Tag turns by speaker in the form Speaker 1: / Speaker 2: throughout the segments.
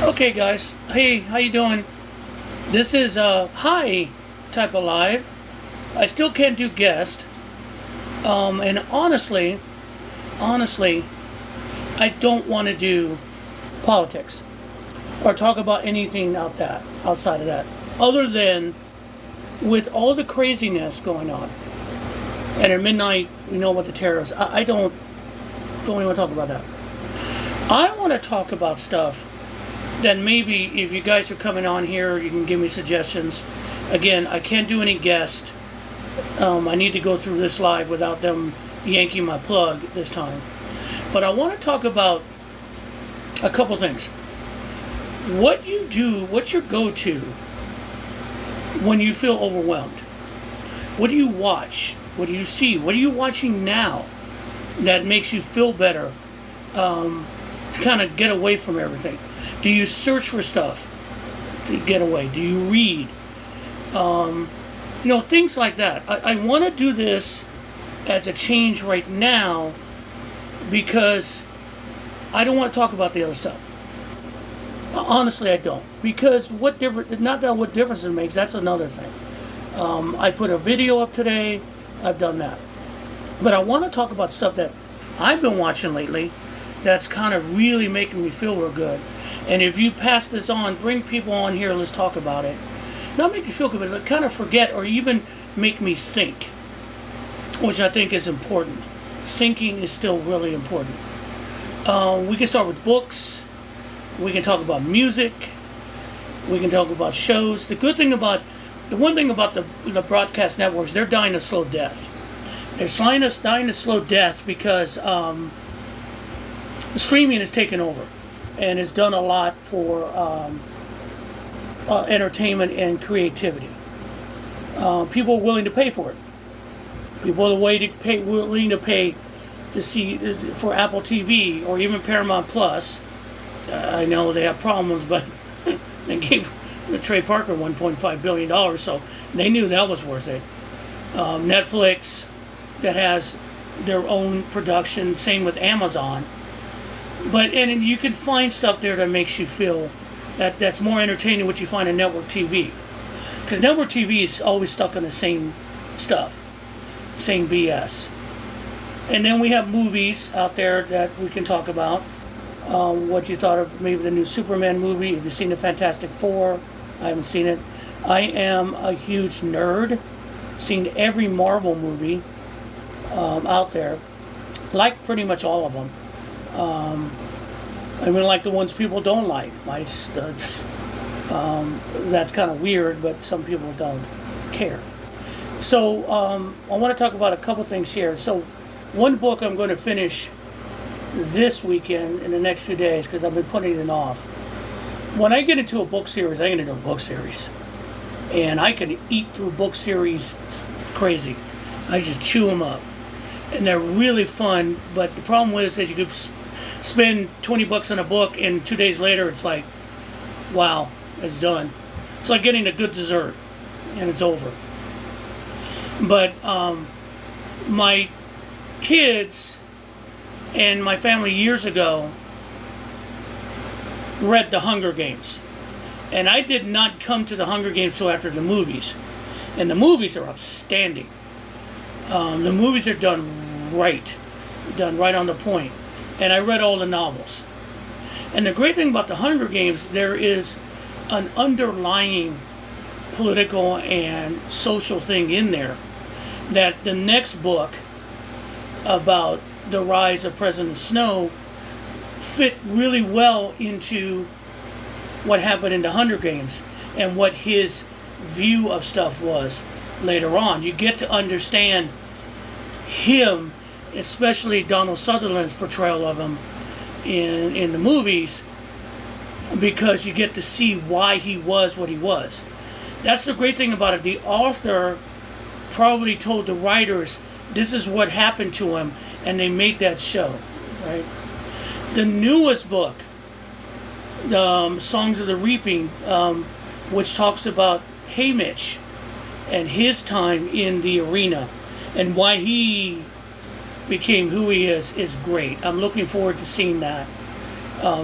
Speaker 1: Okay, guys. Hey, how you doing? This is a hi type of live. I still can't do guest. And honestly, I don't want to do politics or talk about anything outside of that. Other than with all the craziness going on, and at midnight, you know what the terrorists. I don't even want to talk about that. I want to talk about stuff that maybe if you guys are coming on here, you can give me suggestions. Again, I can't do any guest. I need to go through this live without them yanking my plug this time. But I want to talk about a couple things. What you do, what's your go-to when you feel overwhelmed? What do you watch? What do you see? What are you watching now that makes you feel better to kind of get away from everything? Do you search for stuff to get away? Do you read? Things like that. I want to do this as a change right now because I don't want to talk about the other stuff. Honestly, I don't. Because what difference it makes, that's another thing. I put a video up today. I've done that. But I want to talk about stuff that I've been watching lately that's kind of really making me feel real good. And if you pass this on, bring people on here, let's talk about it. Not make you feel good, but kind of forget or even make me think, which I think is important. Thinking is still really important. We can start with books. We can talk about music. We can talk about shows. The one thing about the broadcast networks, they're dying a slow death. They're dying to slow death because streaming has taken over and has done a lot for entertainment and creativity. People are willing to pay for it. People are willing to pay to see for Apple TV or even Paramount Plus. I know they have problems, but they gave Trey Parker $1.5 billion, so they knew that was worth it. Netflix, that has their own production, same with Amazon. And you can find stuff there that makes you feel that's more entertaining than what you find on network TV. Because network TV is always stuck on the same stuff, same BS. And then we have movies out there that we can talk about. What you thought of maybe the new Superman movie. Have you seen the Fantastic Four? I haven't seen it. I am a huge nerd. Seen every Marvel movie out there. Like pretty much all of them. I mean, like the ones people don't like. That's kind of weird, but some people don't care. So I want to talk about a couple things here. So one book I'm going to finish this weekend in the next few days because I've been putting it off. When I get into a book series, I get into a book series. And I can eat through book series crazy. I just chew them up. And they're really fun, but the problem with it is you could spend $20 on a book and 2 days later it's like, wow, it's done. It's like getting a good dessert and it's over. But my kids and my family years ago read The Hunger Games. And I did not come to The Hunger Games till after the movies. And the movies are outstanding. The movies are done right on the point. And I read all the novels. And the great thing about The Hunger Games, there is an underlying political and social thing in there that the next book about the rise of President Snow fit really well into what happened in The Hunger Games and what his view of stuff was later on. You get to understand him, especially Donald Sutherland's portrayal of him in the movies, because you get to see why he was what he was. That's the great thing about it. The author probably told the writers this is what happened to him, and they made that show, right? The newest book, Songs of the Reaping, which talks about Haymitch and his time in the arena and why he became who he is great. I'm looking forward to seeing that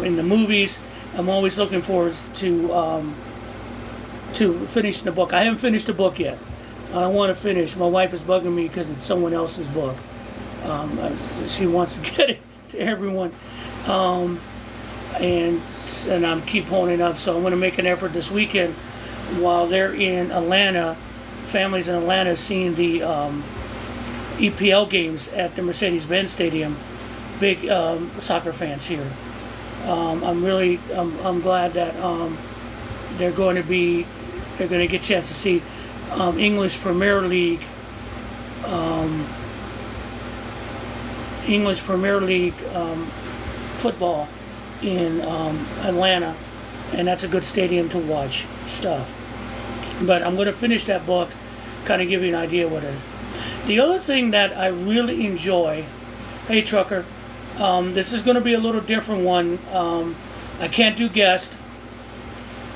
Speaker 1: in the movies. I'm always looking forward to finishing the book. I haven't finished the book yet. I want to finish. My wife is bugging me because it's someone else's book. She wants to get it to everyone, and I'm keep holding up. So I'm going to make an effort this weekend while they're in Atlanta. Families in Atlanta seeing the EPL games at the Mercedes-Benz Stadium. Big soccer fans here. I'm glad that they're going to get a chance to see English Premier League football in Atlanta, and that's a good stadium to watch stuff. But I'm going to finish that book, kind of give you an idea what it is. The other thing that I really enjoy, hey trucker, this is going to be a little different one. I can't do guest.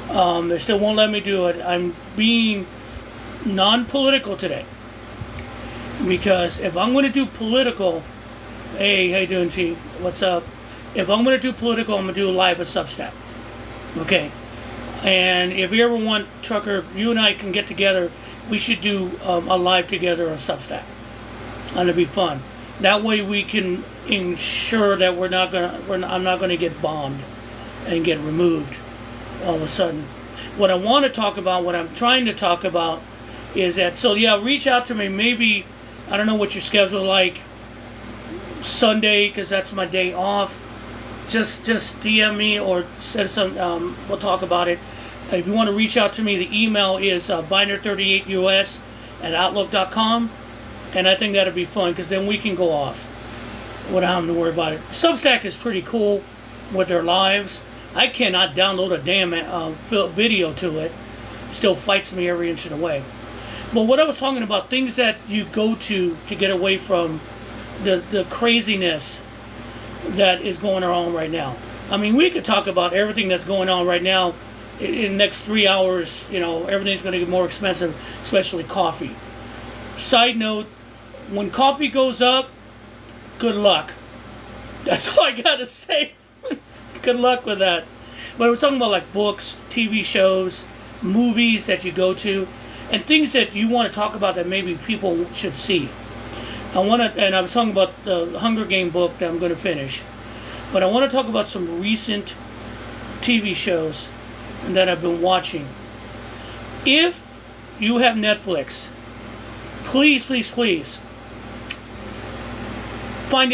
Speaker 1: They still won't let me do it. I'm being non-political today, because if I'm going to do political, hey, how you doing, T? What's up? If I'm going to do political, I'm going to do live at Substack. Okay. And if you ever want, trucker, you and I can get together. We should do a live together on Substack. And it'll be fun. That way we can ensure that I'm not gonna get bombed and get removed all of a sudden. What I want to talk about, what I'm trying to talk about, is that, so yeah, reach out to me. Maybe, I don't know what your schedule is like. Sunday, because that's my day off. Just DM me or send some. We'll talk about it. If you want to reach out to me, the email is binder38us@outlook.com, and I think that'll be fun, because then we can go off without having to worry about it. Substack is pretty cool with their lives. I cannot download a damn video to it. Still fights me every inch of the way. But what I was talking about, things that you go to get away from the craziness that is going on right now. I mean, we could talk about everything that's going on right now. In the next 3 hours, everything's going to get more expensive, especially coffee. Side note, when coffee goes up, good luck. That's all I got to say. Good luck with that. But we're talking about like books, TV shows, movies that you go to, and things that you want to talk about that maybe people should see. And I was talking about the Hunger Game book that I'm going to finish. But I want to talk about some recent TV shows that I've been watching. If you have Netflix, please find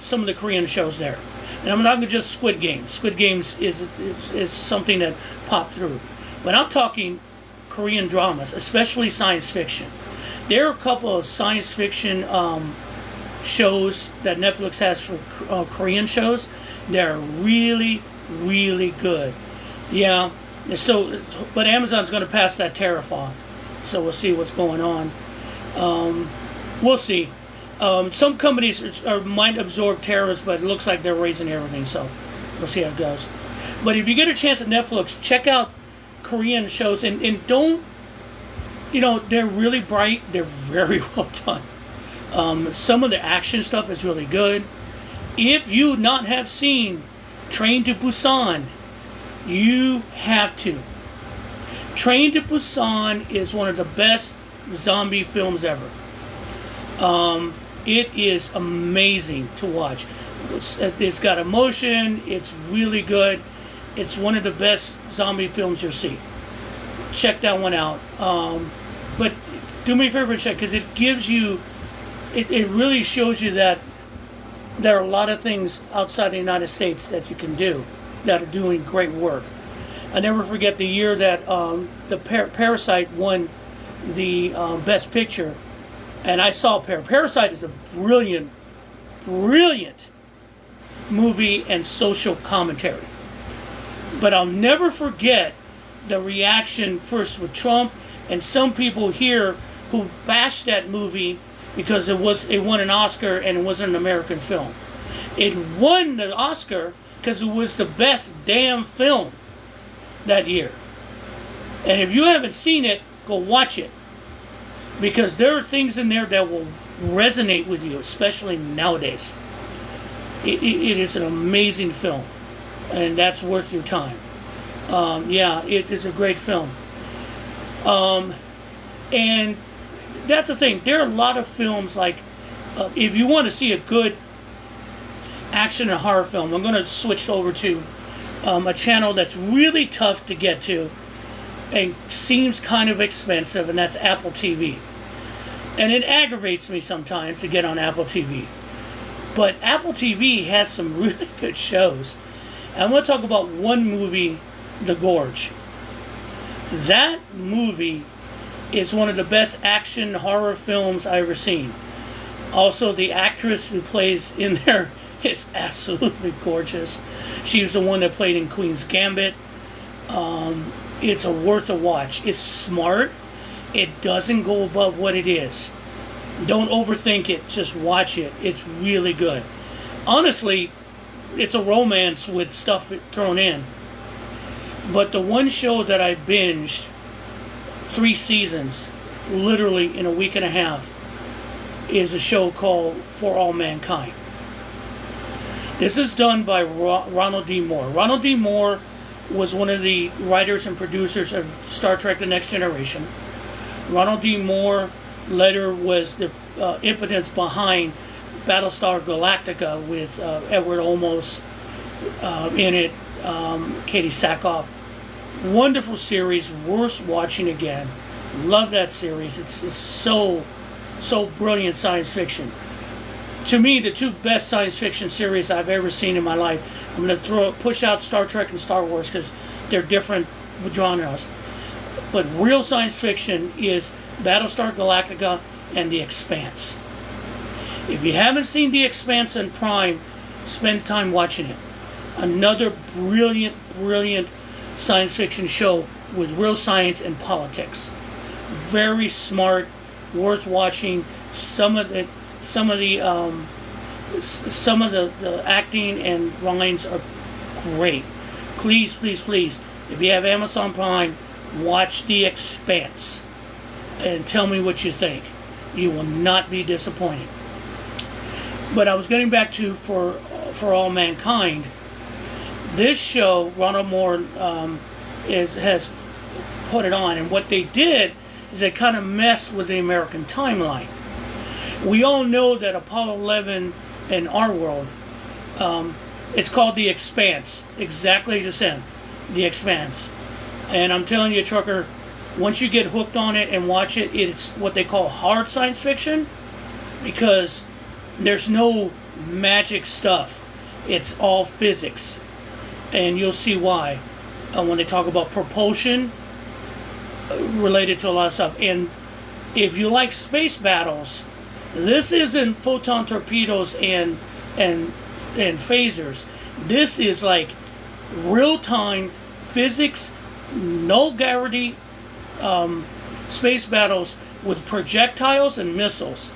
Speaker 1: some of the Korean shows there. And I'm not talking just Squid Games. Squid Games is something that popped through. But I'm talking Korean dramas, especially science fiction. There are a couple of science fiction shows that Netflix has for Korean shows. They're really, really good. Yeah, but Amazon's going to pass that tariff on, so we'll see what's going on. We'll see. Some companies might absorb tariffs, but it looks like they're raising everything, so we'll see how it goes. But if you get a chance at Netflix, check out Korean shows, and don't, they're really bright. They're very well done. Some of the action stuff is really good. If you not have seen Train to Busan, you have to. Train to Busan is one of the best zombie films ever. It is amazing to watch. It's got emotion. It's really good. It's one of the best zombie films you'll see. Check that one out. But do me a favor and check, because it gives you, it really shows you that there are a lot of things outside the United States that you can do that are doing great work. I never forget the year that the Parasite won the Best Picture, and I saw Parasite is a brilliant movie and social commentary. But I'll never forget the reaction first with Trump and some people here who bashed that movie because it won an Oscar and it wasn't an American film. It won the Oscar because it was the best damn film that year. And if you haven't seen it, go watch it, because there are things in there that will resonate with you, especially nowadays. It is an amazing film. and that's worth your time. Yeah, it is a great film. Um, and that's the thing. There are a lot of films like, if you want to see a good action and horror film, I'm going to switch over to a channel that's really tough to get to and seems kind of expensive, and that's Apple TV. And it aggravates me sometimes to get on Apple TV. But Apple TV has some really good shows. I'm going to talk about one movie, The Gorge. That movie is one of the best action horror films I've ever seen. Also, the actress who plays in there is absolutely gorgeous. She was the one that played in Queen's Gambit. It's worth a watch. It's smart. It doesn't go above what it is. Don't overthink it. Just watch it. It's really good. Honestly, it's a romance with stuff thrown in. But the one show that I binged 3 seasons, literally in a week and a half, is a show called For All Mankind. This is done by Ronald D. Moore. Ronald D. Moore was one of the writers and producers of Star Trek The Next Generation. Ronald D. Moore later was the impetus behind Battlestar Galactica with Edward Olmos in it, Katie Sackhoff. Wonderful series, worth watching again. Love that series. It's so brilliant science fiction. To me, the 2 best science fiction series I've ever seen in my life. I'm going to push out Star Trek and Star Wars because they're different genres. But real science fiction is Battlestar Galactica and The Expanse. If you haven't seen The Expanse on Prime, spend time watching it. Another brilliant science fiction show with real science and politics. Very smart, worth watching. Some of the acting and lines are great. Please, if you have Amazon Prime, watch The Expanse and tell me what you think. You will not be disappointed. But I was getting back to For All Mankind. This show, Ronald Moore has put it on, and what they did is they kind of messed with the American timeline. We all know that Apollo 11 in our world, it's called The Expanse, exactly as you said, The Expanse. And I'm telling you, Trucker, once you get hooked on it and watch it, it's what they call hard science fiction, because there's no magic stuff. It's all physics. And you'll see why when they talk about propulsion related to a lot of stuff. And if you like space battles, this isn't photon torpedoes and phasers. This is like real-time physics, no gravity space battles with projectiles and missiles,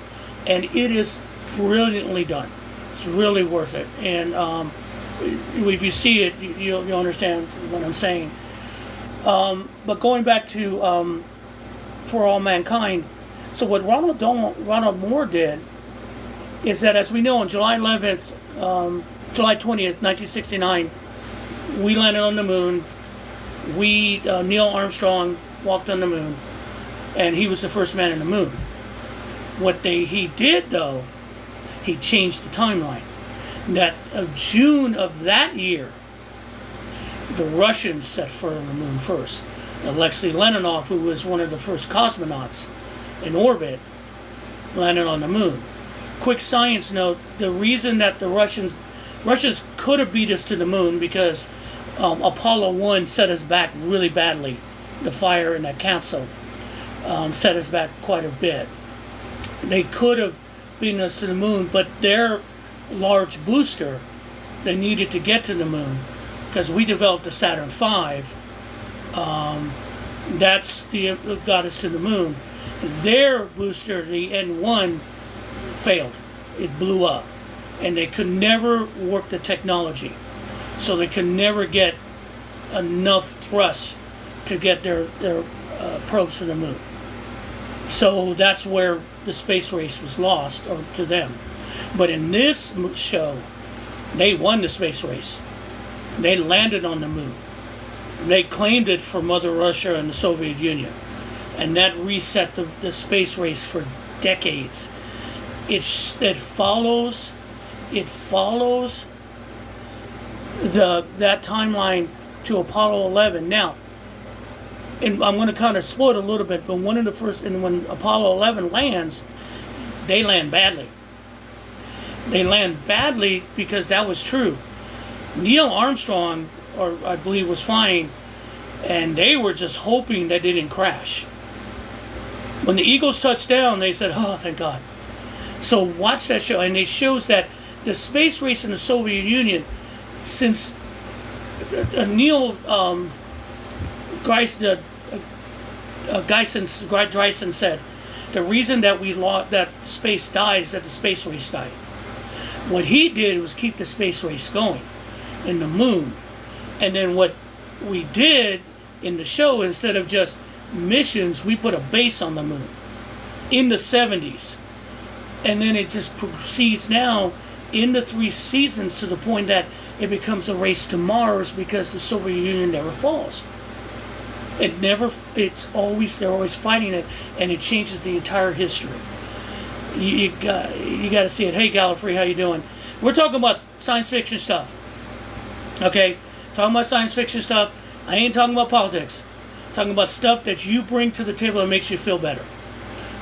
Speaker 1: and it is brilliantly done. It's really worth it. And if you see it, you'll understand what I'm saying. But going back to For All Mankind, so what Ronald Moore did is that, as we know, on July 11th, July 20th, 1969, we landed on the moon. Neil Armstrong walked on the moon, and he was the first man on the moon. What he did, though, he changed the timeline. That of June of that year, the Russians set foot on the moon first. Alexei Leonov, who was one of the first cosmonauts in orbit, landed on the moon. Quick science note: the reason that the Russians could have beat us to the moon because Apollo 1 set us back really badly. The fire in that capsule set us back quite a bit. They could have beaten us to the moon, but their large booster they needed to get to the moon, because we developed the Saturn V. That's got us to the moon. Their booster, the N1, failed. It blew up, and they could never work the technology, so they could never get enough thrust to get their probes to the moon. So that's where the space race was lost, or to them. But in this show, they won the space race. They landed on the moon. They claimed it for Mother Russia and the Soviet Union. And that reset the space race for decades. It follows that timeline to Apollo 11. Now, and I'm going to kind of spoil it a little bit, but when Apollo 11 lands, they land badly. They land badly because that was true. Neil Armstrong, or I believe, was flying, and they were just hoping that they didn't crash. When the Eagles touched down, they said, "Oh, thank God." So watch that show, and it shows that the space race in the Soviet Union, since Neil Dreisen said, the reason that that space died is that the space race died. What he did was keep the space race going in the moon. And then what we did in the show, instead of just missions, we put a base on the moon in the 70s. And then it just proceeds now in the 3 seasons to the point that it becomes a race to Mars because the Soviet Union never falls. They're always fighting it, and it changes the entire history. You got to see it. Hey, Gallifrey, how you doing? We're talking about science fiction stuff. Okay? Talking about science fiction stuff. I ain't talking about politics. I'm talking about stuff that you bring to the table that makes you feel better.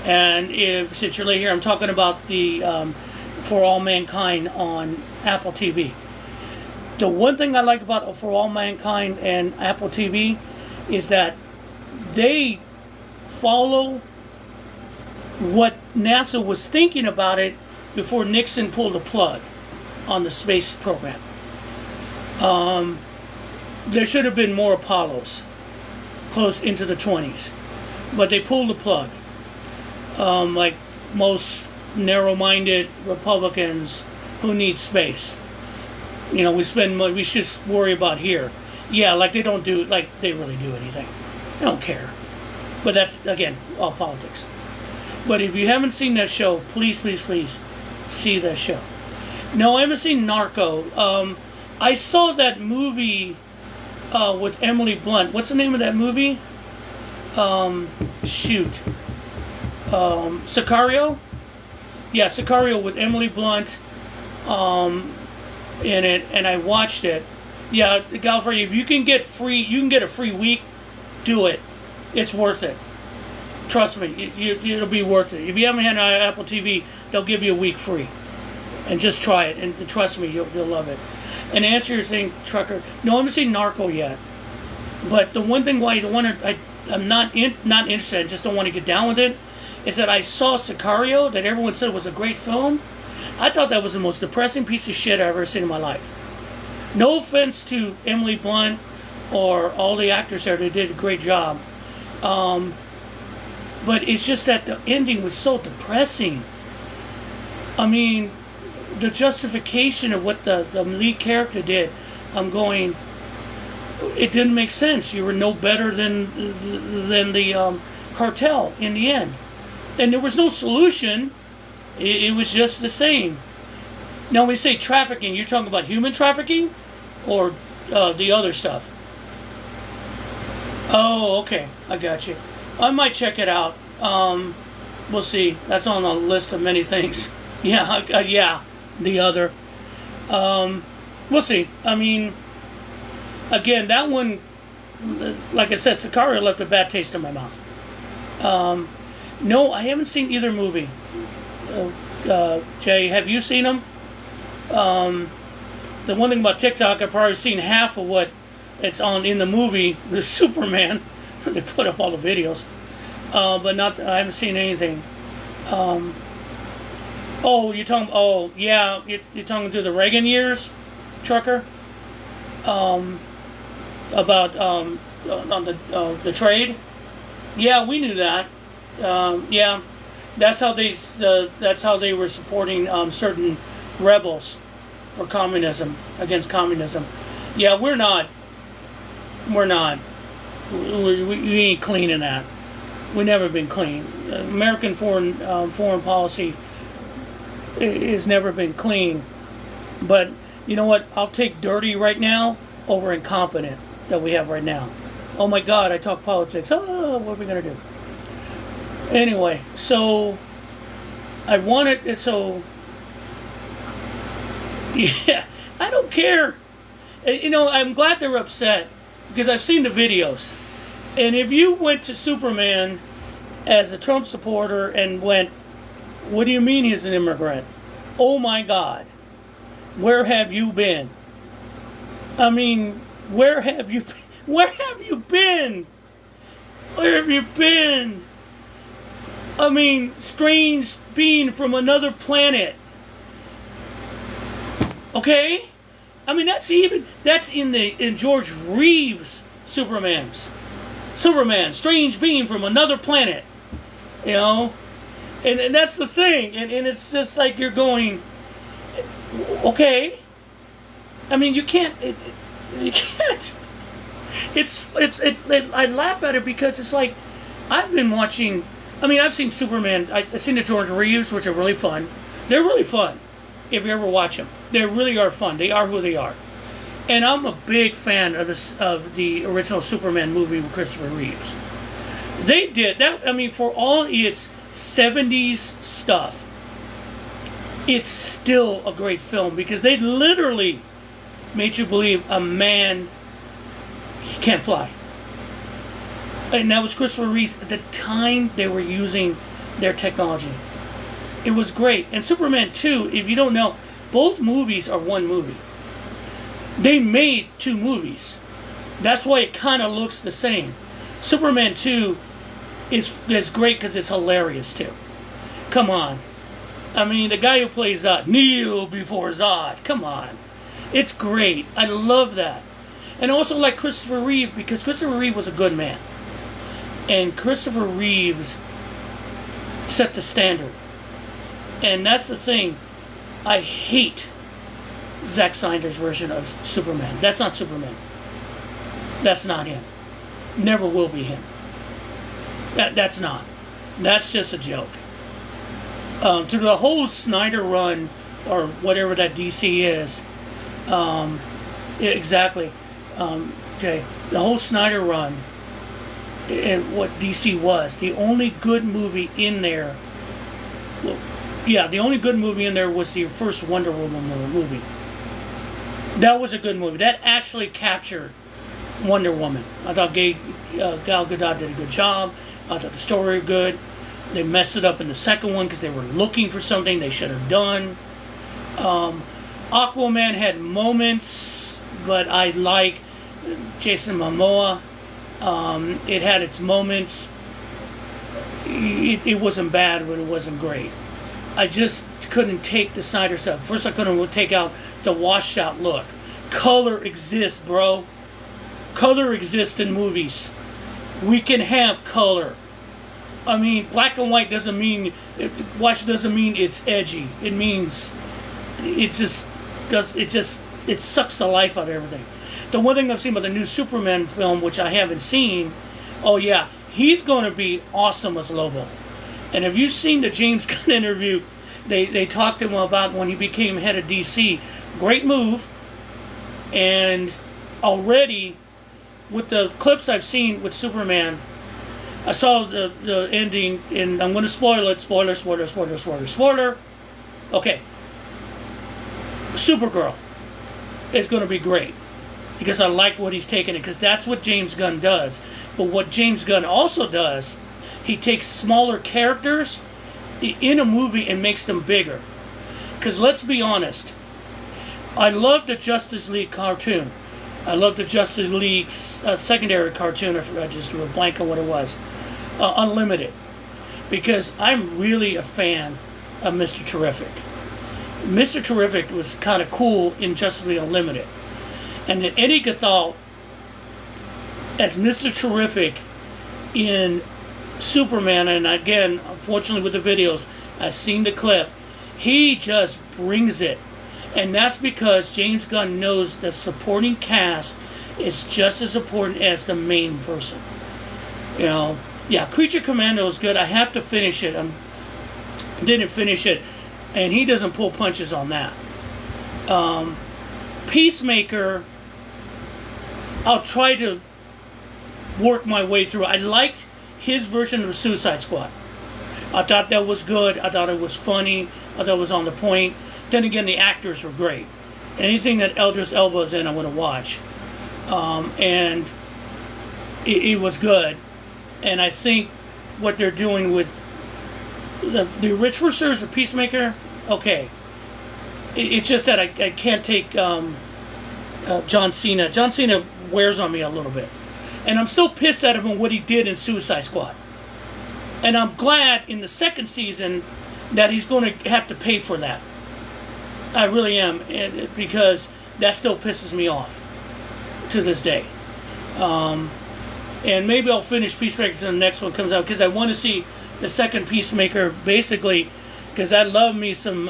Speaker 1: And since you're late here, I'm talking about the For All Mankind on Apple TV. The one thing I like about For All Mankind and Apple TV is that they follow what NASA was thinking about it before Nixon pulled the plug on the space program. There should have been more Apollos close into the 20s, but they pulled the plug. Like most narrow-minded Republicans who need space. You know, we should worry about here. Yeah, like they really do anything. They don't care. But that's, again, all politics. But if you haven't seen that show, please, please, please see that show. No, I haven't seen Narco. I saw that movie with Emily Blunt. What's the name of that movie? Sicario? Yeah, Sicario with Emily Blunt in it, and I watched it. Yeah, Gallifrey, if you can get a free week, do it. It's worth it. Trust me, it'll be worth it. If you haven't had an Apple TV, they'll give you a week free. And just try it, and trust me, you'll love it. And to answer your thing, Trucker, no, I haven't seen Narco yet. But the one thing why I'm not interested, I just don't want to get down with it, is that I saw Sicario, that everyone said was a great film. I thought that was the most depressing piece of shit I've ever seen in my life. No offense to Emily Blunt or all the actors there, they did a great job. But it's just that the ending was so depressing. I mean, the justification of what the lead character did, I'm going, it didn't make sense. You were no better than the cartel in the end. And there was no solution. It was just the same. Now, when we say trafficking, you're talking about human trafficking or the other stuff? Oh, okay. I got you. I might check it out. We'll see. That's on a list of many things. Yeah, the other. We'll see. I mean, again, that one, like I said, Sicario left a bad taste in my mouth. No, I haven't seen either movie. Jay, have you seen them? The one thing about TikTok, I've probably seen half of what it's on in the movie, the Superman. They put up all the videos. But I haven't seen anything. You're talking through the Reagan years, Trucker? About on the trade? Yeah, we knew that. Yeah, that's how they were supporting certain rebels for communism, against communism. Yeah, we're not. We ain't clean in that. We've never been clean. American foreign policy has never been clean. But you know what? I'll take dirty right now over incompetent that we have right now. Oh my God, I talk politics. Oh, what are we gonna do? Anyway, so I wanted it. So yeah, I don't care. You know, I'm glad they're upset because I've seen the videos. And if you went to Superman as a Trump supporter and went, "What do you mean he's an immigrant? Oh my God, where have you been? I mean, where have you been? Where have you been? Where have you been? I mean, strange being from another planet. Okay? I mean, that's in George Reeves' Superman, strange being from another planet. You know? And that's the thing. And it's just like you're going, okay. I mean, you can't. You can't. I laugh at it because it's like I've been watching. I mean, I've seen Superman. I've seen the George Reeves, which are really fun. They're really fun if you ever watch them. They really are fun. They are who they are. And I'm a big fan of the original Superman movie with Christopher Reeves. They did that. I mean, for all its 70s stuff, it's still a great film because they literally made you believe a man can't fly. And that was Christopher Reeves at the time they were using their technology. It was great. And Superman 2, if you don't know, both movies are one movie. They made two movies. That's why it kind of looks the same. Superman 2 is great because it's hilarious too. Come on. I mean, the guy who plays Zod, kneel before Zod. Come on. It's great. I love that. And I also like Christopher Reeve because Christopher Reeve was a good man. And Christopher Reeves set the standard. And that's the thing. I hate Zack Snyder's version of Superman. That's not Superman. That's not him. Never will be him. That's not. That's just a joke. Through the whole Snyder run, or whatever that DC is, exactly, Jay, the whole Snyder run, and what DC was, the only good movie in there, the only good movie in there was the first Wonder Woman movie. That was a good movie. That actually captured Wonder Woman. I thought Gal Gadot did a good job. I thought the story was good. They messed it up in the second one because they were looking for something they should have done. Aquaman had moments, but I like Jason Momoa. It had its moments. It wasn't bad, but it wasn't great. I just couldn't take the Snyder stuff. First, I couldn't take out the washed out look. Color exists, bro. Color exists in movies. We can have color. I mean, black and white doesn't mean it's edgy. It means it sucks the life out of everything. The one thing I've seen about the new Superman film, which I haven't seen, oh yeah, he's going to be awesome as Lobo. And have you seen the James Gunn interview? They talked to him about when he became head of DC. Great move. And already, with the clips I've seen with Superman, I saw the ending, and I'm going to spoil it. Spoiler. Okay. Supergirl is going to be great. Because I like what he's taking it. Because that's what James Gunn does. But what James Gunn also does, he takes smaller characters in a movie and makes them bigger. Because let's be honest. I love the Justice League cartoon. I love the Justice League secondary cartoon. I just drew a blank on what it was. Unlimited. Because I'm really a fan of Mr. Terrific. Mr. Terrific was kind of cool in Justice League Unlimited. And then Eddie Gathal as Mr. Terrific in Superman, and again, unfortunately with the videos, I've seen the clip, he just brings it. And that's because James Gunn knows the supporting cast is just as important as the main person. You know, yeah, Creature Commando is good. I have to finish it. Didn't finish it, and he doesn't pull punches on that. Peacemaker, I'll try to work my way through. I liked his version of the Suicide Squad. I thought that was good. I thought it was funny. I thought it was on the point. Then again, the actors were great. Anything that Idris Elba's in, I'm going to watch. And it was good. And I think what they're doing with the Rich Versus the Peacemaker, okay. It's just that I can't take John Cena. John Cena wears on me a little bit. And I'm still pissed at him on what he did in Suicide Squad. And I'm glad in the second season that he's going to have to pay for that. I really am, because that still pisses me off to this day. And maybe I'll finish Peacemaker until the next one comes out, because I want to see the second Peacemaker, basically, because I love me some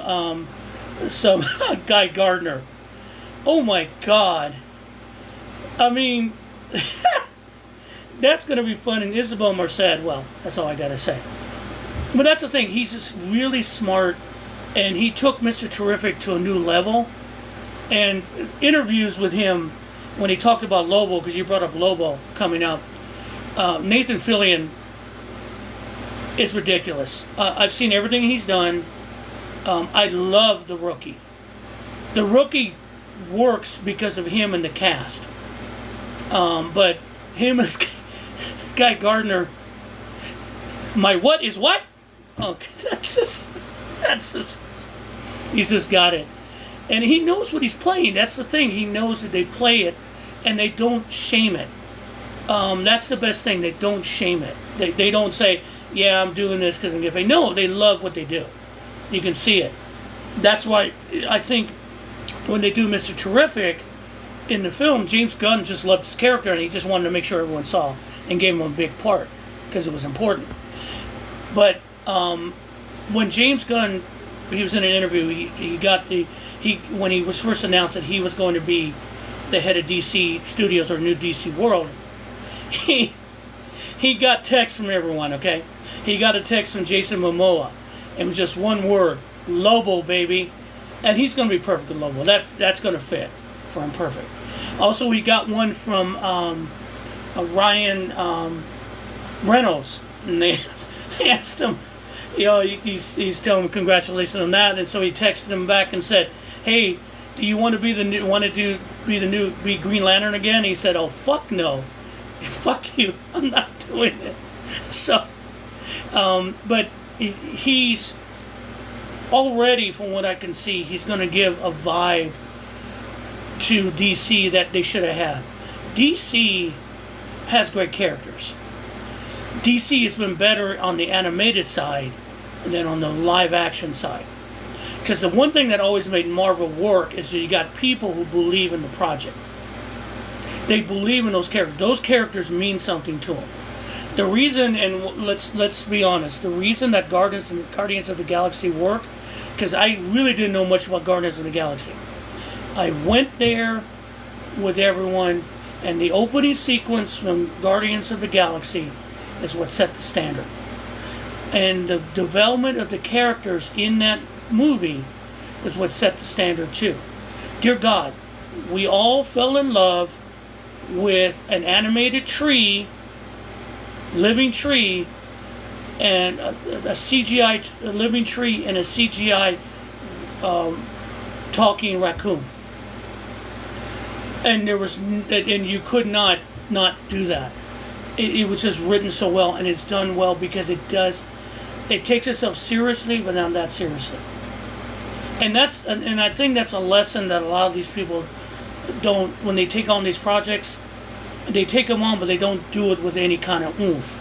Speaker 1: Guy Gardner. Oh my God. I mean, that's going to be fun. And Isabel Merced, well, that's all I got to say. But that's the thing. He's just really smart, and he took Mr. Terrific to a new level. And interviews with him, when he talked about Lobo, because you brought up Lobo coming up, Nathan Fillion is ridiculous. I've seen everything he's done. I love The Rookie. The Rookie works because of him and the cast. But him as Guy Gardner, my what is what? Okay, that's just, he's just got it. And he knows what he's playing. That's the thing. He knows that they play it, and they don't shame it. That's the best thing. They don't shame it. They don't say, yeah, I'm doing this because I'm getting paid. No, they love what they do. You can see it. That's why I think when they do Mr. Terrific in the film, James Gunn just loved his character, and he just wanted to make sure everyone saw and gave him a big part because it was important. But when James Gunn, he was in an interview, when he was first announced that he was going to be the head of DC Studios or New DC World, he got text from everyone, okay? He got a text from Jason Momoa. It was just one word, Lobo, baby. And he's going to be perfect with Lobo. That's going to fit for him perfect. Also, he got one from Ryan Reynolds. And they asked him, he's telling him congratulations on that. And so he texted him back and said, hey, do you want to be be Green Lantern again? He said, oh, fuck no. Fuck you. I'm not doing it. So, but he's already, from what I can see, he's going to give a vibe to DC that they should have had. DC has great characters. DC has been better on the animated side than on the live action side. Because the one thing that always made Marvel work is that you got people who believe in the project. They believe in those characters. Those characters mean something to them. The reason, and let's be honest, the reason that Guardians of the Galaxy work, because I really didn't know much about Guardians of the Galaxy. I went there with everyone, and the opening sequence from Guardians of the Galaxy is what set the standard. And the development of the characters in that movie is what set the standard too. Dear God, we all fell in love with an animated tree, living tree, and a CGI living tree and a CGI talking raccoon. And you could not do that. It was just written so well, and it's done well because it takes itself seriously, but not that seriously. And I think that's a lesson that a lot of these people don't, when they take on these projects, they take them on, but they don't do it with any kind of oomph.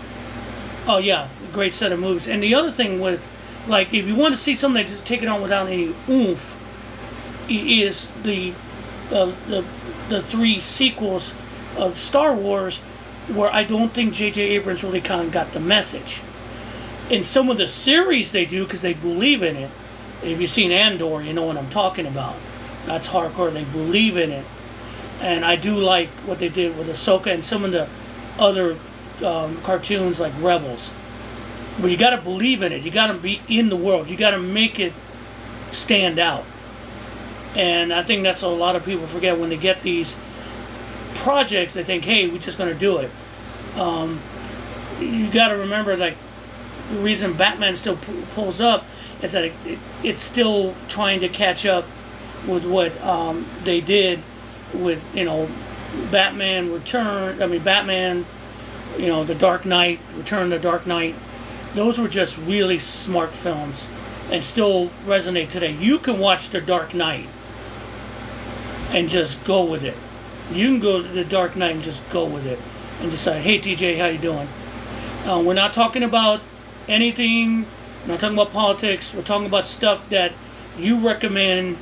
Speaker 1: Oh yeah, great set of movies. And the other thing with, like, if you want to see something that just take it on without any oomph, is the three sequels of Star Wars, where I don't think J.J. Abrams really kind of got the message. In some of the series they do, because they believe in it. If you've seen Andor, you know what I'm talking about. That's hardcore. They believe in it. And I do like what they did with Ahsoka and some of the other cartoons like Rebels. But you got to believe in it. You got to be in the world. You got to make it stand out. And I think that's what a lot of people forget when they get these projects, they think, hey, we're just going to do it. You got to remember, like, the reason Batman still pulls up is that it's still trying to catch up with what they did with, Batman, The Dark Knight, Return of the Dark Knight. Those were just really smart films and still resonate today. You can watch The Dark Knight and just go with it. You can go to The Dark Knight and just go with it and decide, hey, TJ, how you doing? We're not talking about anything. We're not talking about politics. We're talking about stuff that you recommend.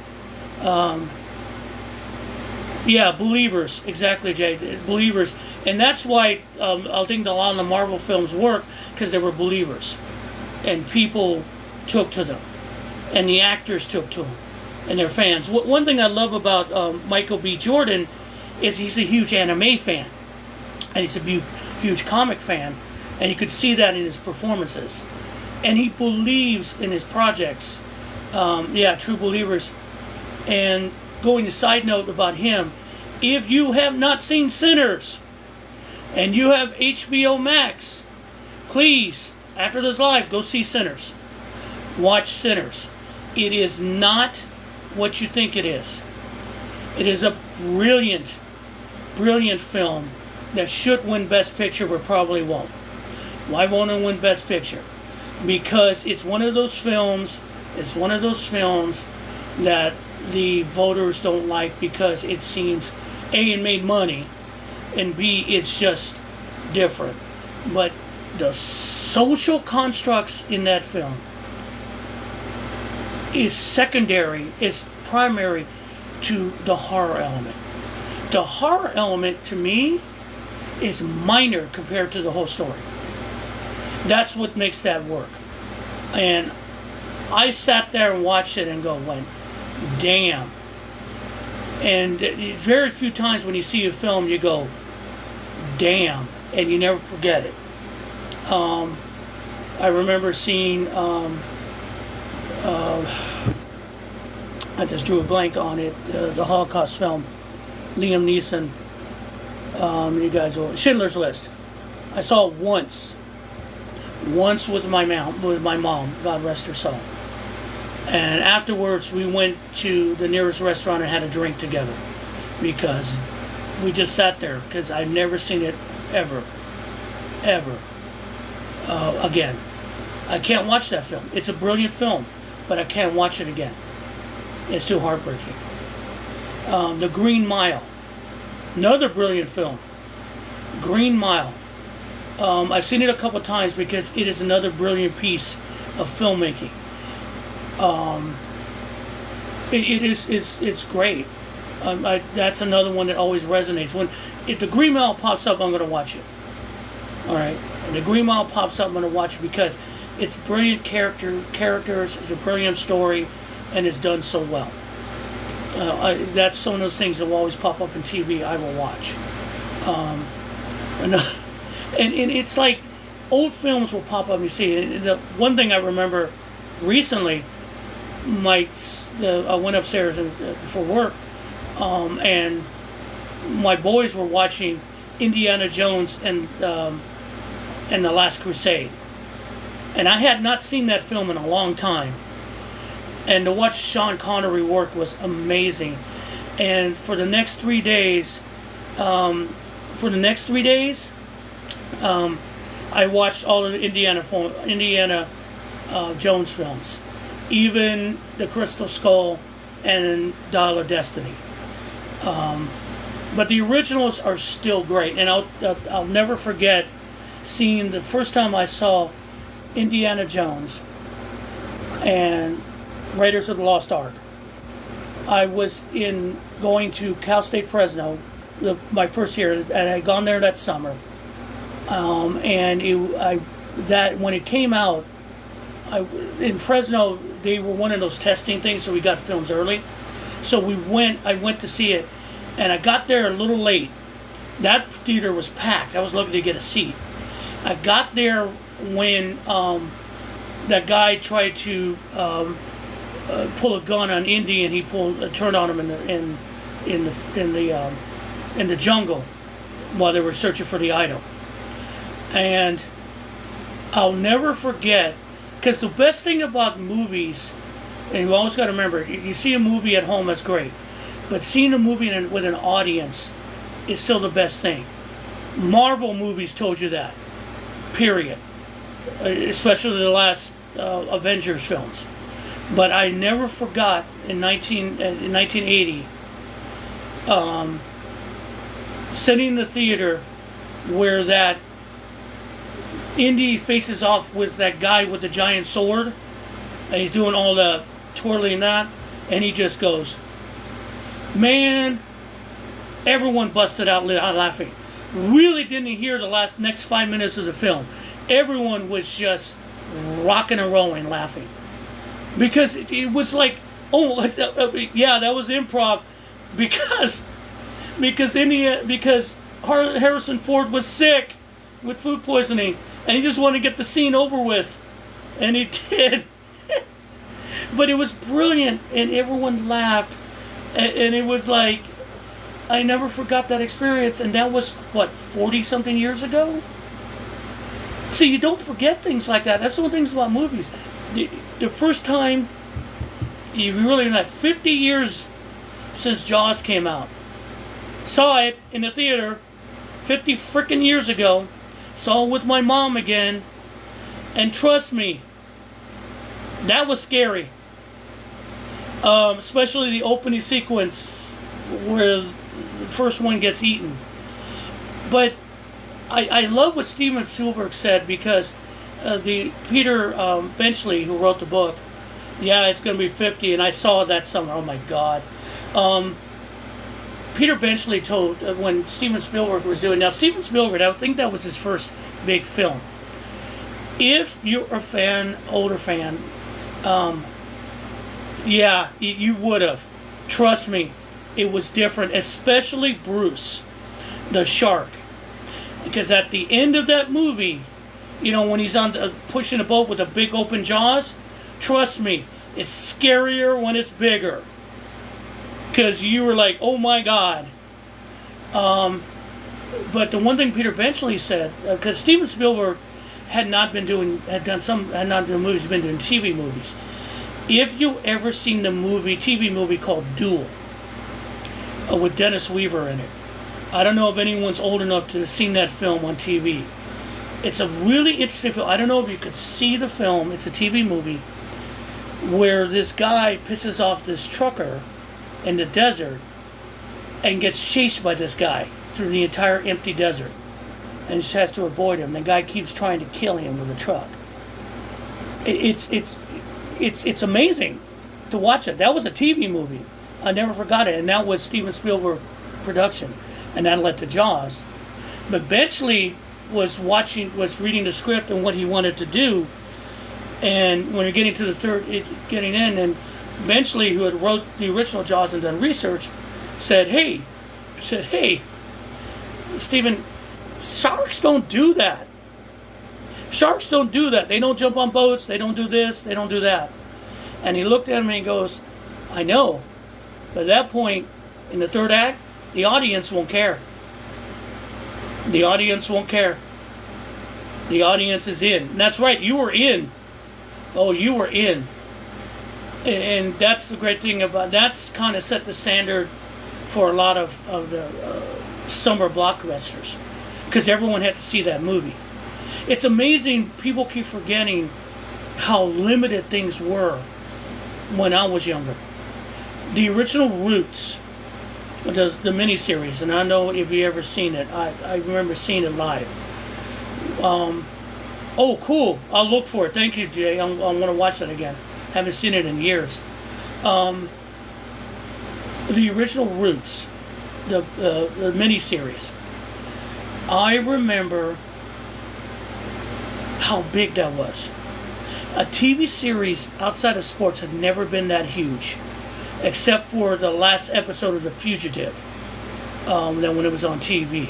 Speaker 1: Believers. Exactly, Jay. Believers. And that's why I think a lot of the Marvel films work, because they were believers. And people took to them. And the actors took to them. And their fans. One thing I love about Michael B. Jordan is he's a huge anime fan. And he's a huge comic fan. And you could see that in his performances. And he believes in his projects. True believers. And going to side note about him, if you have not seen Sinners and you have HBO Max, please, after this live, go see Sinners. Watch Sinners. It is not what you think it is. It is a brilliant, brilliant film that should win Best Picture, but probably won't. Why won't it win Best Picture? Because it's one of those films that the voters don't like, because it seems, A, it made money, and B, it's just different. But the social constructs in that film is secondary, is primary to the horror element. The horror element, to me, is minor compared to the whole story. That's what makes that work. And I sat there and watched it and went, damn. And very few times when you see a film you go, damn, and you never forget it. I remember seeing, I just drew a blank on it, the Holocaust film, Liam Neeson, you guys will, Schindler's List. I saw it once with my mom, God rest her soul. And afterwards, we went to the nearest restaurant and had a drink together, because we just sat there, because I've never seen it ever again. I can't watch that film. It's a brilliant film, but I can't watch it again. It's too heartbreaking. The Green Mile, another brilliant film. Green Mile. I've seen it a couple times because it is another brilliant piece of filmmaking. It's great. That's another one that always resonates. If the Green Mile pops up, I'm going to watch it. All right, when the Green Mile pops up, I'm going to watch it because it's brilliant characters. It's a brilliant story, and it's done so well. That's some of those things that will always pop up in TV. I will watch. And it's like old films will pop up and you see. And the one thing I remember recently, I went upstairs for work, and my boys were watching Indiana Jones and the Last Crusade, and I had not seen that film in a long time. And to watch Sean Connery work was amazing. And for the next 3 days, I watched all of the Indiana Jones films, even The Crystal Skull and Dial of Destiny. But the originals are still great, and I'll never forget seeing the first time I saw Indiana Jones and Raiders of the Lost Ark. I was going to Cal State Fresno, my first year, and I had gone there that summer. And when it came out, in Fresno, they were one of those testing things, so we got films early. So I went to see it, and I got there a little late. That theater was packed. I was lucky to get a seat. I got there when that guy tried to pull a gun on Indy, and he turned on him in the in the jungle while they were searching for the idol. And I'll never forget, because the best thing about movies, and you always got to remember, you see a movie at home, that's great, but seeing a movie with an audience is still the best thing. Marvel movies told you that, period. Especially the last Avengers films. But I never forgot in 1980, sitting in the theater where that Indy faces off with that guy with the giant sword, and he's doing all the twirling and that, and he just goes, man, everyone busted out laughing. Really didn't hear the next 5 minutes of the film. Everyone was just rocking and rolling laughing. Because it was like, oh, yeah, that was improv. Because Harrison Ford was sick with food poisoning, and he just wanted to get the scene over with. And he did. But it was brilliant, and everyone laughed. And it was like, I never forgot that experience, and that was, 40-something years ago? See, you don't forget things like that. That's the one thing about movies. The first time, you really not 50 years since Jaws came out. Saw it in the theater 50 frickin' years ago. Saw it with my mom again. And trust me, that was scary. Especially the opening sequence where the first one gets eaten. But I love what Steven Spielberg said, because the Peter Benchley, who wrote the book, yeah, it's going to be 50, and I saw that somewhere. Oh my God. Peter Benchley told, when Steven Spielberg was doing, now Steven Spielberg, I think that was his first big film. If you're a fan, older fan, yeah, you would have. Trust me, it was different, especially Bruce, the shark. Because at the end of that movie, when he's on pushing a boat with a big open jaws, trust me, it's scarier when it's bigger. Because you were like, oh my God. But the one thing Peter Benchley said, because Steven Spielberg had not been doing movies, he's been doing TV movies. If you ever seen the TV movie called Duel, with Dennis Weaver in it, I don't know if anyone's old enough to have seen that film on TV. It's a really interesting film. I don't know if you could see the film. It's a TV movie where this guy pisses off this trucker in the desert and gets chased by this guy through the entire empty desert, and just has to avoid him. The guy keeps trying to kill him with a truck. It's amazing to watch it. That was a TV movie. I never forgot it, and that was Steven Spielberg production, and that led to Jaws. But Benchley was reading the script and what he wanted to do, and when you're getting to getting in, and Benchley, who had wrote the original Jaws and done research, said, hey, Steven, sharks don't do that. Sharks don't do that. They don't jump on boats. They don't do this. They don't do that. And he looked at him and he goes, I know. But at that point, in the third act, the audience won't care. The audience won't care. The audience is in. And that's right, you were in. Oh, you were in. And that's the great thing about, that's kind of set the standard for a lot of the summer blockbusters. Because everyone had to see that movie. It's amazing, people keep forgetting how limited things were when I was younger. The original Roots, the miniseries, and I know if you ever seen it, I remember seeing it live. Oh, cool. I'll look for it. Thank you, Jay. I want to watch that again. Haven't seen it in years. The original Roots, the miniseries. I remember how big that was. A TV series outside of sports had never been that huge, except for the last episode of The Fugitive, then when it was on TV.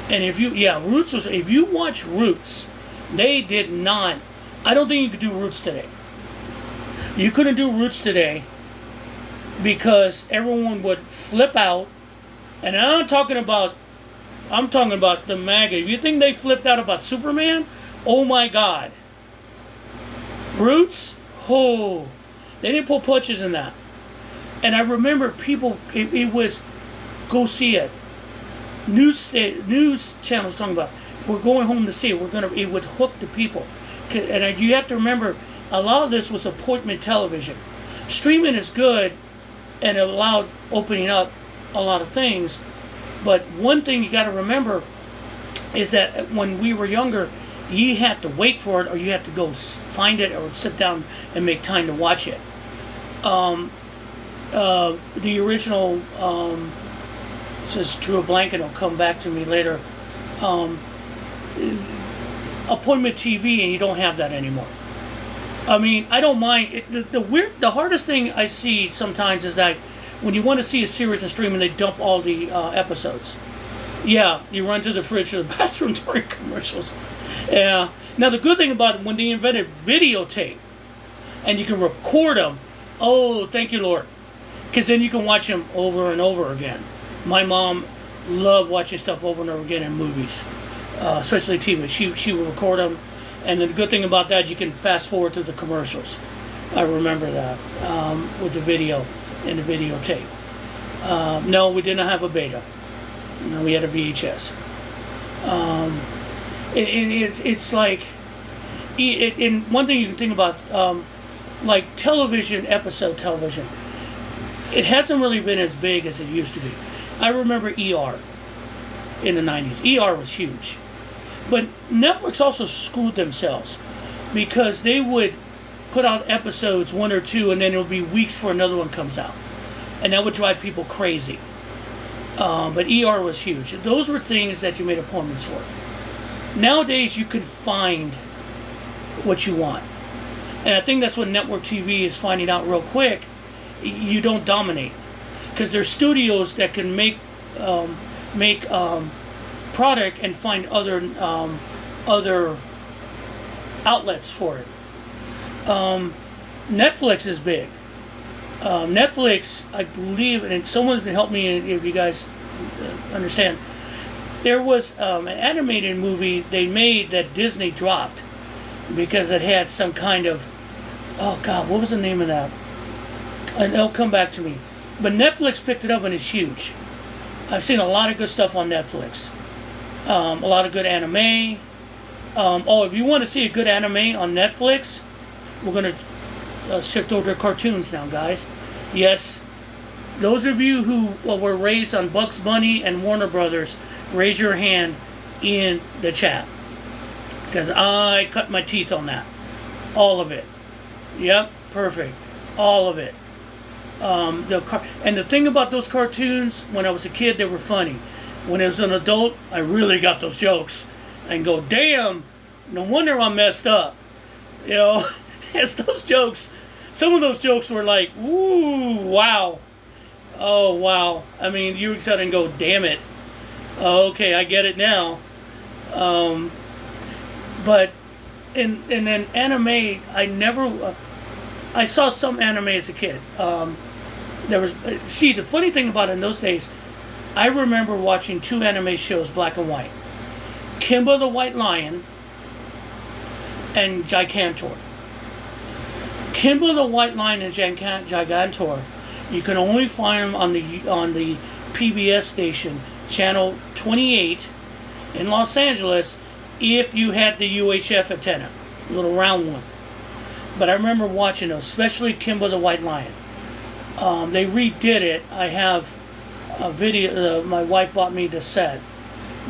Speaker 1: And if you watch Roots, they did not, I don't think you could do Roots today. You couldn't do Roots today because everyone would flip out And I'm talking about the MAGA. If you think they flipped out about Superman, oh my God. Roots, oh, they didn't pull punches in that. And I remember people, it was, go see it. News channels talking about, we're going home to see it. It would hook the people. And you have to remember, a lot of this was appointment television. Streaming is good and it allowed opening up a lot of things. But one thing you got to remember is that when we were younger, you had to wait for it, or you had to go find it, or sit down and make time to watch it. The original, says Drew a blanket, will come back to me later. Appointment TV, and you don't have that anymore. I mean, I don't mind. The hardest thing I see sometimes is that when you want to see a series on streaming, they dump all the episodes. Yeah, you run to the fridge or the bathroom during commercials. Yeah. Now, the good thing about it, when they invented videotape, and you can record them, oh, thank you, Lord. Because then you can watch them over and over again. My mom loved watching stuff over and over again in movies, especially TV. She would record them. And the good thing about that, you can fast forward to the commercials. I remember that with the video and the videotape. No, we did not have a beta. No, we had a VHS. It's like, and one thing you can think about, like television, episode television, it hasn't really been as big as it used to be. I remember ER in the 90s. ER was huge. But networks also screwed themselves because they would put out episodes, 1 or 2, and then it would be weeks before another one comes out. And that would drive people crazy. But ER was huge. Those were things that you made appointments for. Nowadays, you can find what you want. And I think that's what network TV is finding out real quick. You don't dominate. Because there's studios that can make product and find other outlets for it. Netflix is big. Netflix, I believe, and someone can help me if you guys understand. There was an animated movie they made that Disney dropped because it had some kind of, oh God, what was the name of that? And it'll come back to me. But Netflix picked it up and it's huge. I've seen a lot of good stuff on Netflix. A lot of good anime. If you want to see a good anime on Netflix, we're going to shift over to cartoons now, guys. Yes, those of you who were raised on Bugs Bunny and Warner Brothers, raise your hand in the chat. Because I cut my teeth on that. All of it. Yep, perfect. All of it. And the thing about those cartoons, when I was a kid, they were funny. When I was an adult, I really got those jokes. And go, damn, no wonder I'm messed up. You know, it's those jokes. Some of those jokes were like, ooh, wow. Oh, wow. I mean, you sit and go, damn it. Okay, I get it now. But, and then anime, I saw some anime as a kid. The funny thing about it in those days, I remember watching 2 anime shows, black and white. Kimba the White Lion and Gigantor. Kimba the White Lion and Gigantor, you can only find them on the PBS station, channel 28 in Los Angeles, if you had the UHF antenna, a little round one. But I remember watching those, especially Kimba the White Lion. They redid it. I have a video, my wife bought me the set.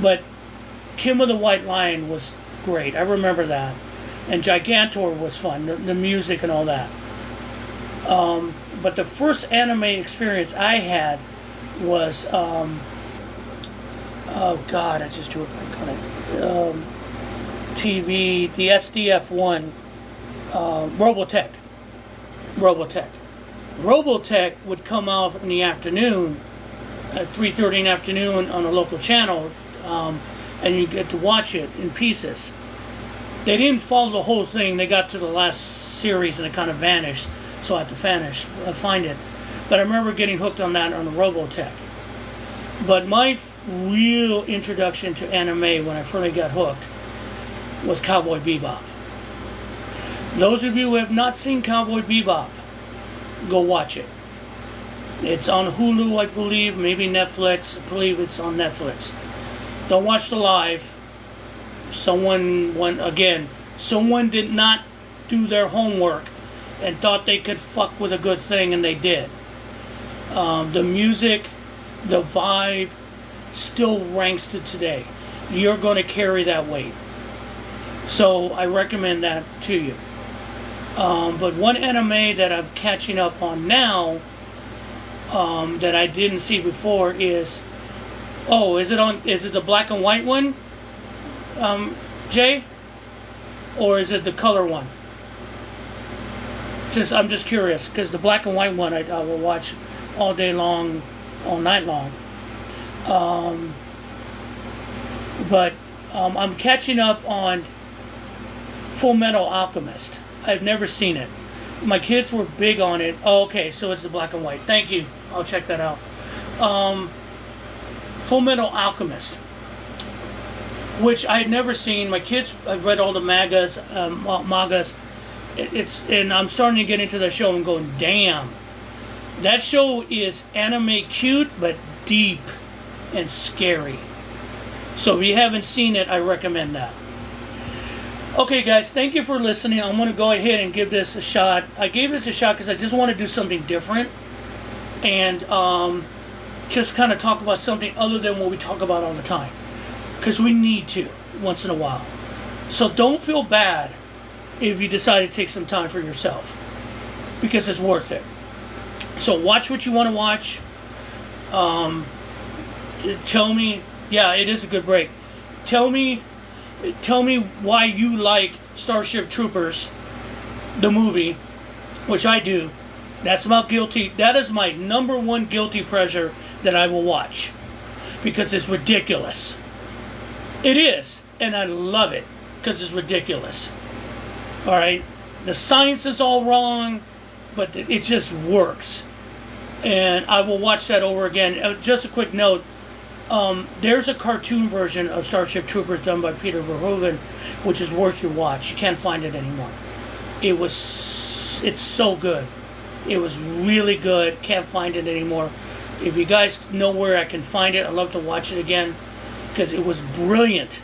Speaker 1: But Kimba the White Lion was great. I remember that. And Gigantor was fun, the music and all that. But the first anime experience I had was, oh God, I just drew a blank on it. TV, the SDF-1, Robotech. Robotech would come out in the afternoon, at 3:30 in the afternoon on a local channel, and you get to watch it in pieces. They didn't follow the whole thing. They got to the last series and it kind of vanished, so I had to find it. But I remember getting hooked on that on the Robotech. But my real introduction to anime when I finally got hooked was Cowboy Bebop. Those of you who have not seen Cowboy Bebop, go watch it. It's on Hulu, I believe, maybe Netflix. I believe it's on Netflix. Don't watch the live. Someone did not do their homework and thought they could fuck with a good thing, and they did. The music, the vibe, still ranks to today. You're going to carry that weight. So I recommend that to you. But one anime that I'm catching up on now, that I didn't see before is it the black and white one, Jay? Or is it the color one? I'm just curious, because the black and white one I will watch all day long, all night long. But I'm catching up on Full Metal Alchemist. I've never seen it. My kids were big on it. Oh, okay, so it's the black and white. Thank you. I'll check that out. Full Metal Alchemist, which I had never seen. My kids, I've read all the mangas. And I'm starting to get into the show and going, damn. That show is anime cute, but deep and scary. So if you haven't seen it, I recommend that. Okay, guys, thank you for listening. I'm going to go ahead and give this a shot. I gave this a shot because I just want to do something different. And just kind of talk about something other than what we talk about all the time. Because we need to, once in a while. So don't feel bad if you decide to take some time for yourself. Because it's worth it. So watch what you want to watch. Tell me, yeah, it is a good break. Tell me why you like Starship Troopers, the movie, which I do. That is my number one guilty pleasure that I will watch. Because it's ridiculous. It is. And I love it. Because it's ridiculous. Alright? The science is all wrong. But it just works. And I will watch that over again. Just a quick note. There's a cartoon version of Starship Troopers done by Peter Verhoeven, which is worth your watch. You can't find it anymore. It's so good. It was really good. Can't find it anymore. If you guys know where I can find it, I'd love to watch it again, because it was brilliant.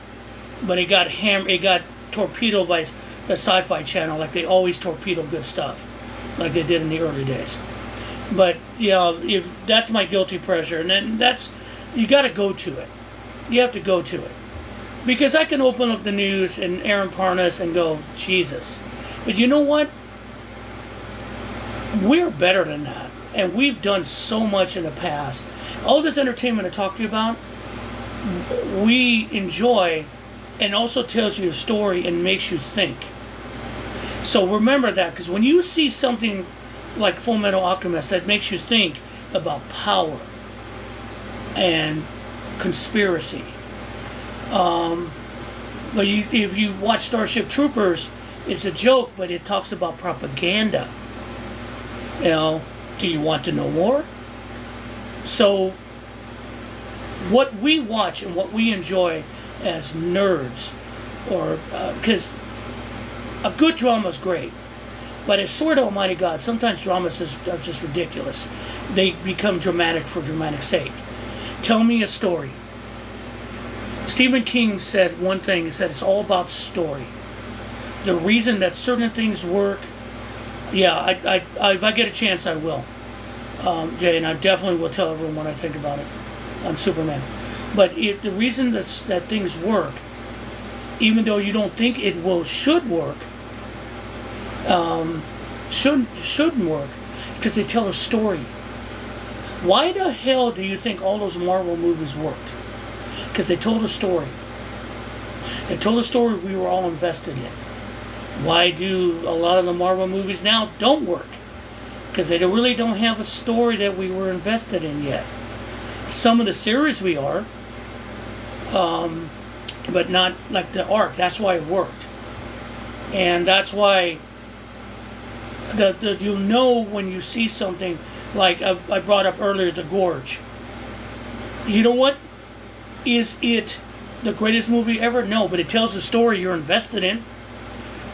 Speaker 1: But it got torpedoed by the Sci-Fi Channel, like they always torpedo good stuff, like they did in the early days. But yeah, if that's my guilty pleasure, and then you got to go to it. You have to go to it, because I can open up the news and Aaron Parnas and go, Jesus. But you know what? We're better than that, and we've done so much in the past. All this entertainment I talked to you about, we enjoy, and also tells you a story and makes you think. So remember that, because when you see something like Full Metal Alchemist that makes you think about power and conspiracy. But if you watch Starship Troopers, it's a joke, but it talks about propaganda. Do you want to know more? So what we watch and what we enjoy as nerds, or because a good drama is great, but I swear to Almighty God, sometimes dramas are just ridiculous. They become dramatic for dramatic's sake. Tell me a story. Stephen King said one thing. He said it's all about story. The reason that certain things work, yeah, if I get a chance, I will. Jay, and I definitely will tell everyone what I think about it on Superman. But the reason that things work, even though you don't think it should work, shouldn't work, because they tell a story. Why the hell do you think all those Marvel movies worked? Because they told a story. They told a story we were all invested in. Why do a lot of the Marvel movies now don't work? Because they really don't have a story that we were invested in yet. Some of the series we are, but not like the arc. That's why it worked. And that's why you'll know when you see something like I brought up earlier, The Gorge. You know what? Is it the greatest movie ever? No, but it tells a story you're invested in.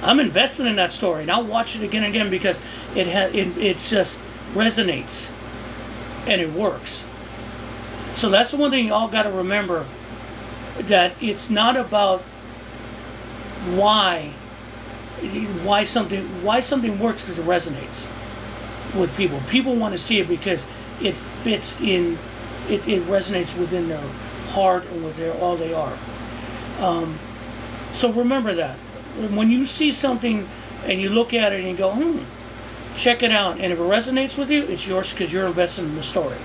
Speaker 1: I'm invested in that story, and I'll watch it again and again because it just resonates and it works. So that's the one thing you all got to remember, that it's not about why something works, because it resonates with people. People want to see it because it fits in. It resonates within their heart and with all they are. So remember that when you see something and you look at it and you go, check it out, and if it resonates with you, it's yours because you're invested in the story.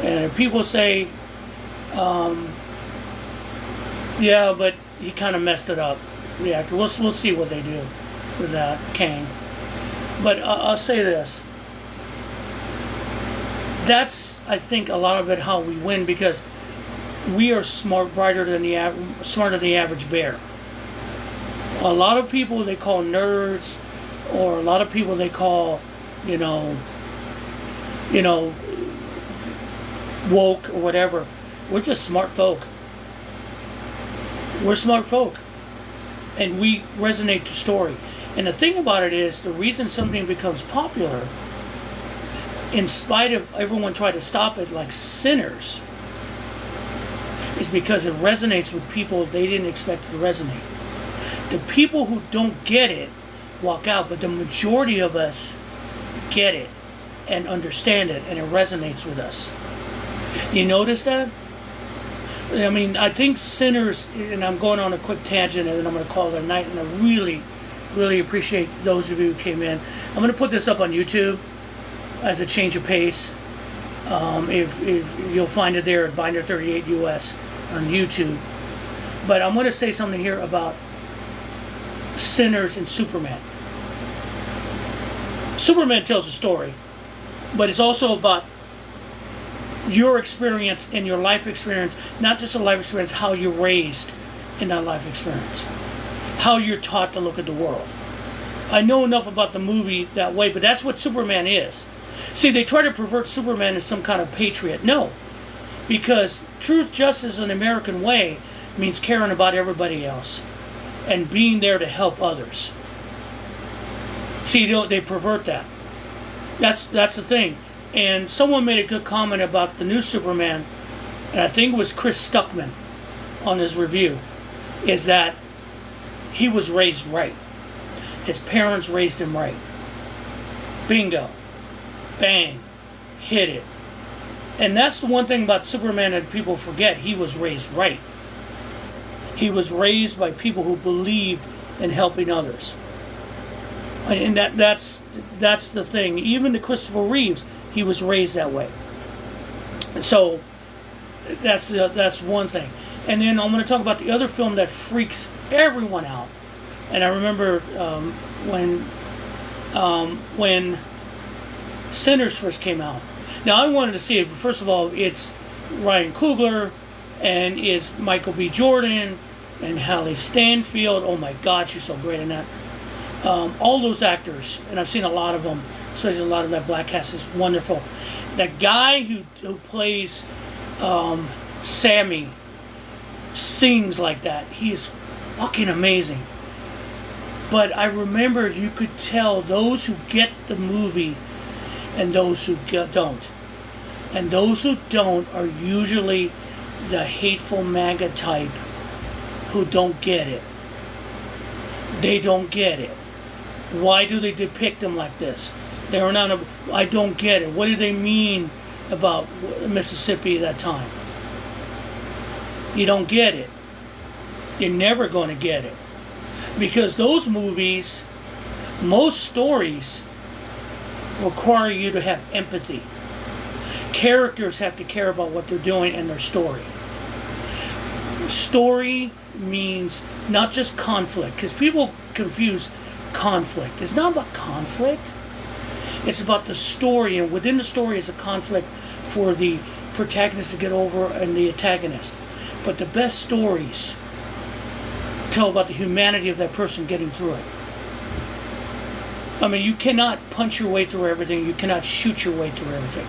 Speaker 1: And if people say, yeah, but he kind of messed it up, yeah, we'll see what they do with that Kang. But I'll say this. That's, I think, a lot of it how we win, because we are smarter than the average bear. A lot of people they call nerds, or a lot of people they call, woke or whatever. We're just smart folk. We're smart folk, and we resonate to story. And the thing about it is, the reason something becomes popular, in spite of everyone trying to stop it like sinners, is because it resonates with people they didn't expect it to resonate. The people who don't get it walk out, but the majority of us get it and understand it, and it resonates with us. You notice that? I mean, I think sinners, and I'm going on a quick tangent and then I'm going to call it a night, and I really, really appreciate those of you who came in. I'm going to put this up on YouTube as a change of pace. If you'll find it there at Binder38 US on YouTube. But I'm going to say something here about sinners and Superman. Superman tells a story, but it's also about your experience and your life experience, not just a life experience, how you're raised in that life experience, how you're taught to look at the world. I know enough about the movie that way, but that's what Superman is. See, they try to pervert Superman as some kind of patriot. No, because truth, justice, and American way means caring about everybody else and being there to help others. See, they pervert that. That's the thing. And someone made a good comment about the new Superman, and I think it was Chris Stuckman on his review, is that he was raised right. His parents raised him right. Bingo. Bang. Hit it. And that's the one thing about Superman that people forget. He was raised right. He was raised by people who believed in helping others. And that's the thing. Even to Christopher Reeves, he was raised that way. So that's one thing. And then I'm going to talk about the other film that freaks everyone out. And I remember when Sinners first came out. Now I wanted to see it. But first of all, it's Ryan Coogler, and it's Michael B. Jordan and Hallie Stanfield. Oh my God, she's so great in that. All those actors, and I've seen a lot of them, especially a lot of that black cast, is wonderful. The guy who plays Sammy sings like that. He is fucking amazing. But I remember you could tell those who get the movie and those who don't. And those who don't are usually the hateful MAGA type who don't get it. They don't get it. Why do they depict them like this? They're not. I don't get it. What do they mean about Mississippi at that time? You don't get it. You're never going to get it. Because those movies, most stories, require you to have empathy. Characters have to care about what they're doing and their story. Story means not just conflict, because people confuse conflict. It's not about conflict. It's about the story, and within the story is a conflict for the protagonist to get over and the antagonist. But the best stories tell about the humanity of that person getting through it. I mean, you cannot punch your way through everything. You cannot shoot your way through everything.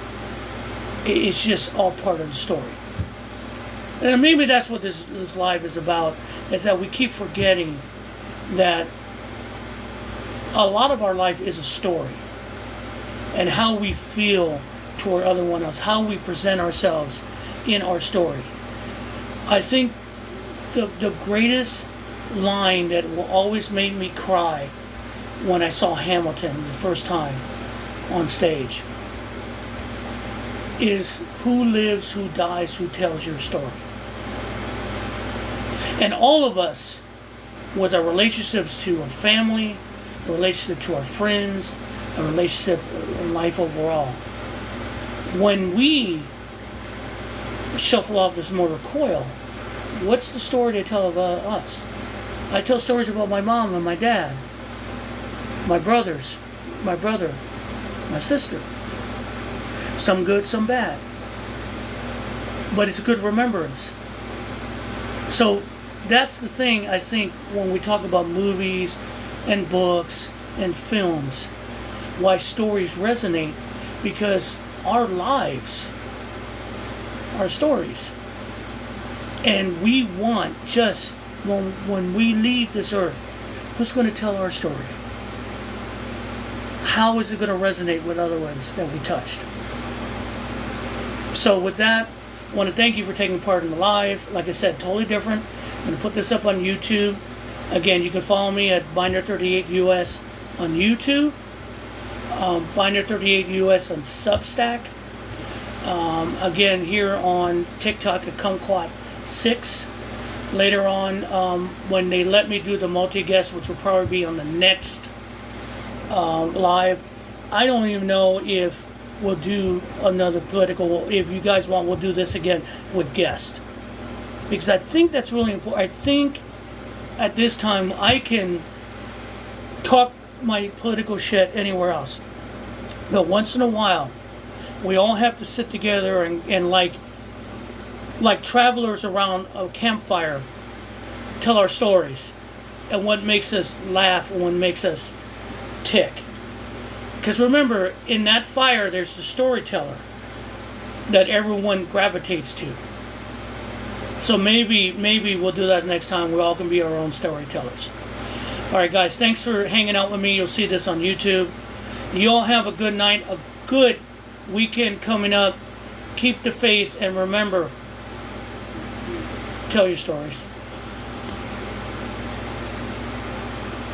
Speaker 1: It's just all part of the story. And maybe that's what this life is about, is that we keep forgetting that a lot of our life is a story. And how we feel toward other one else, how we present ourselves in our story. I think the greatest line that will always make me cry when I saw Hamilton the first time on stage is, who lives, who dies, who tells your story? And all of us, with our relationships to our family, a relationship to our friends, a relationship in life overall, when we shuffle off this mortal coil, what's the story they tell about us? I tell stories about my mom and my dad, my brothers, my brother, my sister. Some good, some bad. But it's a good remembrance. So that's the thing, I think, when we talk about movies and books and films, why stories resonate, because our lives are stories. And we want, just when we leave this earth, who's going to tell our story? How is it going to resonate with other ones that we touched? So with that, I want to thank you for taking part in the live. Like I said, totally different. I'm going to put this up on YouTube. Again, you can follow me at Binder38US on YouTube, Binder38US on Substack. Again, here on TikTok at Kumquat6. Later on, when they let me do the multi-guest, which will probably be on the next live, I don't even know if we'll do another political. If you guys want, we'll do this again with guests, because I think that's really important. I think at this time I can talk my political shit anywhere else, but once in a while we all have to sit together and like travelers around a campfire, tell our stories and what makes us laugh and what makes us tick. Because remember, in that fire, there's the storyteller that everyone gravitates to. So maybe we'll do that next time. We all can be our own storytellers. All right, guys, thanks for hanging out with me. You'll see this on YouTube. You all have a good night, a good weekend coming up. Keep the faith, and remember, tell your stories.